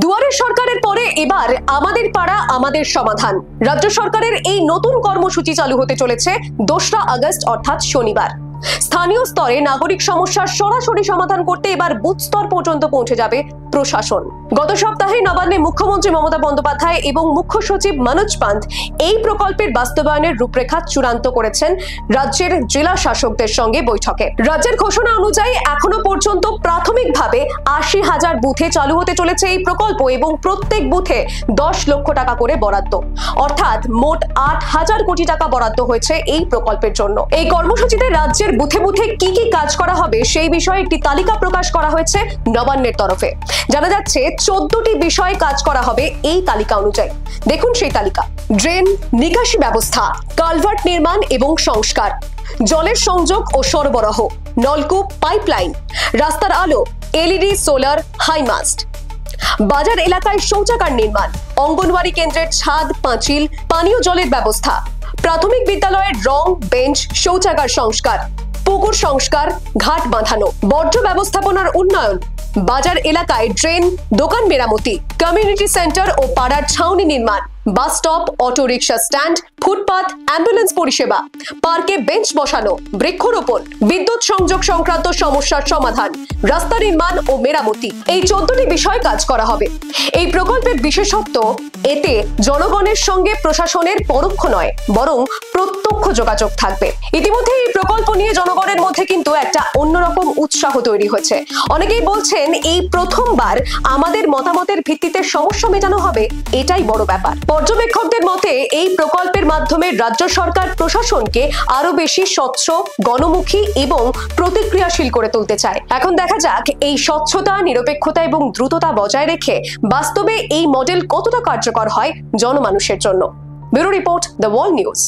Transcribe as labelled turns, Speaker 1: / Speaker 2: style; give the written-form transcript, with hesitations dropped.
Speaker 1: দুয়ারে সরকারের পরে এবার আমাদের পাড়া আমাদের সমাধান। রাজ্য সরকারের এই নতুন কর্মসূচি চালু হতে চলেছে 2রা আগস্ট অর্থাৎ শনিবার। স্থানীয় স্তরে নাগরিক সমস্যার সরাসরি সমাধান করতে এবার বুথ স্তর পর্যন্ত পৌঁছে যাবে প্রশাসন। গত সপ্তাহে নবান্নে মুখ্যমন্ত্রী মমতা বন্দ্যোপাধ্যায় এবং মুখ্য সচিব মনোজ পান্ত এই প্রকল্পের বাস্তবায়নের রূপরেখা চূড়ান্ত করেছেন রাজ্যের জেলা শাসকদের সঙ্গে বৈঠকে। রাজ্যের ঘোষণা অনুযায়ী এখনো পর্যন্ত প্রাথমিকভাবে 80,000 বুথে চালু হতে চলেছে এই প্রকল্প এবং প্রত্যেক বুথে 10 লক্ষ টাকা করে বরাদ্দ, অর্থাৎ মোট 8,000 কোটি টাকা বরাদ্দ হয়েছে এই প্রকল্পের জন্য। এই কর্মসূচিতে রাজ্যের বুথে বুথে কি কি কাজ করা হবে সেই বিষয়ে একটি তালিকা প্রকাশ করা হয়েছে নবান্নের তরফে। জানা যাচ্ছে 14টি বিষয়ে কাজ করা হবে এই তালিকা অনুযায়ী। দেখুন সেই তালিকা: ড্রেন, নিকাশি ব্যবস্থা, কালভার্ট নির্মাণ এবং সংস্কার, জলের সংযোগ ও সরবরাহ, নলকূপ, পাইপলাইন, রাস্তার আলো, এলইডি, সোলার, হাইমাস্ট, বাজার এলাকায় শৌচাগার নির্মাণ, অঙ্গনওয়াড়ি কেন্দ্রের ছাদ, পাঁচিল, পানীয় জলের ব্যবস্থা, প্রাথমিক বিদ্যালয়ের রং, বেঞ্চ, শৌচাগার সংস্কার, পুকুর সংস্কার, ঘাট বাঁধানো, বর্জ্য ব্যবস্থাপনার উন্নয়ন, বাজার এলাকায় ড্রেন, দোকান মেরামতি, কমিউনিটি সেন্টার ও পাড়ার ছাউনি নির্মাণ, bus stop, auto rickshaw stand, footpath, ambulance পরিষেবা, পার্কে বেঞ্চ বসানো, বৃক্ষরোপণ, বিদ্যুৎ সংযোগ সংক্রান্ত সমস্যার সমাধান, রাস্তা নির্মাণ ও মেরামতি। এই 14টি বিষয় কাজ করা হবে। এই প্রকল্পের বিশেষত্ব, এতে জনগণের সঙ্গে প্রশাসনের পরোক্ষ নয় বরং প্রত্যক্ষ যোগাযোগ থাকবে। ইতিমধ্যে এই প্রকল্প নিয়ে জনগণের মধ্যে কিন্তু একটা অন্যরকম উৎসাহ তৈরি হয়েছে। অনেকেই বলছেন এই প্রথমবার আমাদের মতামতের ভিত্তিতে সমস্যা মেটানো হবে, এটাই বড় ব্যাপার। পর্যবেক্ষকদের মতে এই প্রকল্পের মাধ্যমে রাজ্য সরকার প্রশাসনকে আরো বেশি স্বচ্ছ, গণমুখী এবং প্রতিক্রিয়াশীল করে তুলতে চায়। এখন দেখা যাক এই স্বচ্ছতা, নিরপেক্ষতা এবং দ্রুততা বজায় রেখে বাস্তবে এই মডেল কতটা কার্যকর হয় জনমানুষের জন্য। Bureau report, the world news.